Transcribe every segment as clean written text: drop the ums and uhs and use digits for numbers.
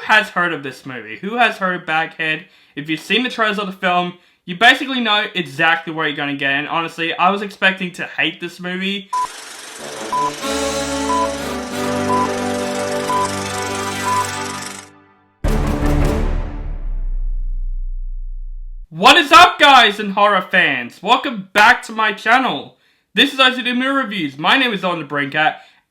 has heard of this movie? Who has heard of Baghead? If you've seen the trailers of the film, you basically know exactly what you're going to get. And honestly, I was expecting to hate this movie. What is up, guys and horror fans? Welcome back to my channel. This is ICD Movie Reviews. My name is Allan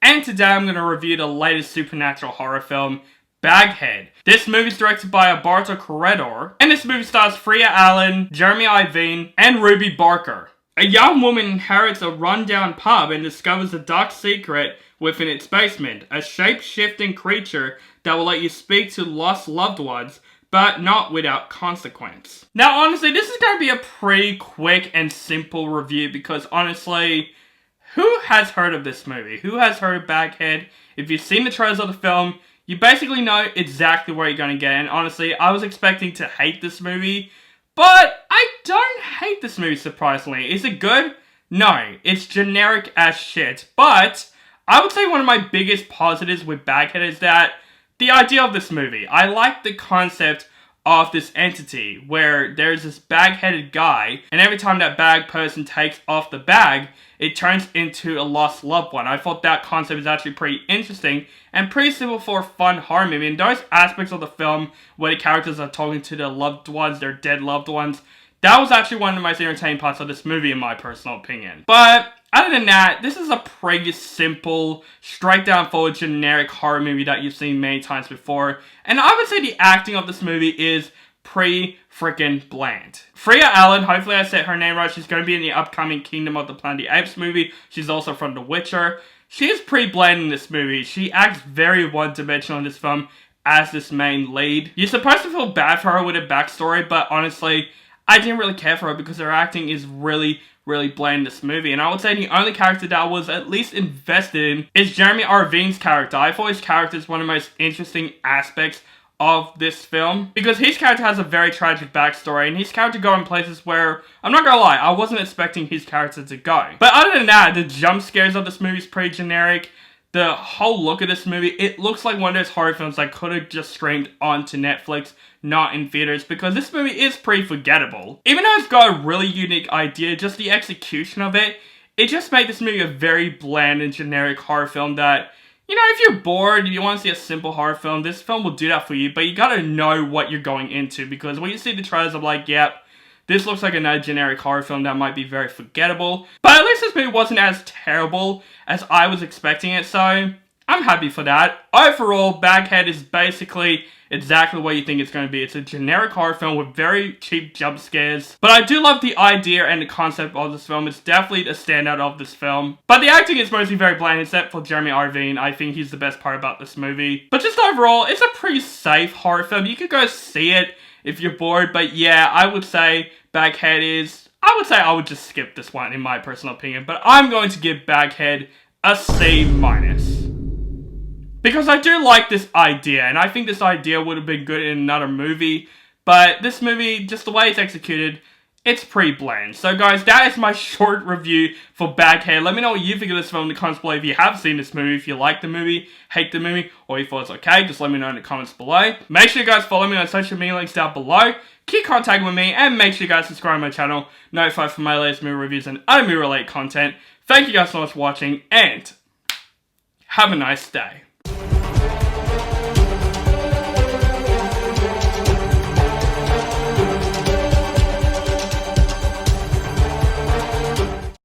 and today I'm going to review the latest supernatural horror film, Baghead. This movie is directed by Alberto Corredor, and this movie stars Freya, Allan, Irvine, and Ruby Barker. A young woman inherits a rundown pub and discovers a dark secret within its basement, a shape-shifting creature that will let you speak to lost loved ones, but not without consequence. Now, honestly, this is going to be a pretty quick and simple review because, honestly, who has heard of this movie? Who has heard of Baghead? If you've seen the trailers of the film, you basically know exactly what you're going to get. And honestly, I was expecting to hate this movie, but I don't hate this movie, surprisingly. Is it good? No, it's generic as shit. But I would say one of my biggest positives with Baghead is that the idea of this movie. I like the concept of this entity where there's this bag-headed guy, and every time that bag person takes off the bag, it turns into a lost loved one. I thought that concept is actually pretty interesting and pretty simple for a fun horror movie. And those aspects of the film where the characters are talking to their loved ones, their dead loved ones, that was actually one of the most entertaining parts of this movie in my personal opinion. But other than that, this is a pretty simple, straight down forward generic horror movie that you've seen many times before. And I would say the acting of this movie is pretty freaking bland. Freya Allan, hopefully I said her name right, she's going to be in the upcoming Kingdom of the Planet of the Apes movie. She's also from The Witcher. She is pretty bland in this movie. She acts very one-dimensional in this film as this main lead. You're supposed to feel bad for her with a backstory, but honestly, I didn't really care for her because her acting is really bland in this movie. And I would say the only character that I was at least invested in is Irvine's character. I thought his character is one of the most interesting aspects of this film because his character has a very tragic backstory and his character going places where, I'm not gonna lie, I wasn't expecting his character to go. But other than that, the jump scares of this movie is pretty generic. The whole look of this movie, it looks like one of those horror films I could have just streamed onto Netflix, not in theaters, because this movie is pretty forgettable. Even though it's got a really unique idea, just the execution of it, it just made this movie a very bland and generic horror film that, you know, if you're bored, you want to see a simple horror film, this film will do that for you, but you gotta know what you're going into, because when you see the trailers, I'm like, yep, this looks like another generic horror film that might be very forgettable. But at least this movie wasn't as terrible as I was expecting it, so I'm happy for that. Overall, Baghead is basically exactly what you think it's going to be. It's a generic horror film with very cheap jump scares. But I do love the idea and the concept of this film. It's definitely a standout of this film. But the acting is mostly very bland, except for Irvine. I think he's the best part about this movie. But just overall, it's a pretty safe horror film. You could go see it if you're bored. But yeah, I would say Baghead is, I would just skip this one in my personal opinion. But I'm going to give Baghead a C-. Because I do like this idea, and I think this idea would have been good in another movie, but this movie, just the way it's executed, it's pretty bland. So guys, that is my short review for Baghead. Let me know what you think of this film in the comments below if you have seen this movie, if you like the movie, hate the movie, or you thought it's okay, just let me know in the comments below. Make sure you guys follow me on social media links down below, keep contacting with me, and make sure you guys subscribe to my channel, notified for my latest movie reviews and other movie related content. Thank you guys so much for watching, and have a nice day.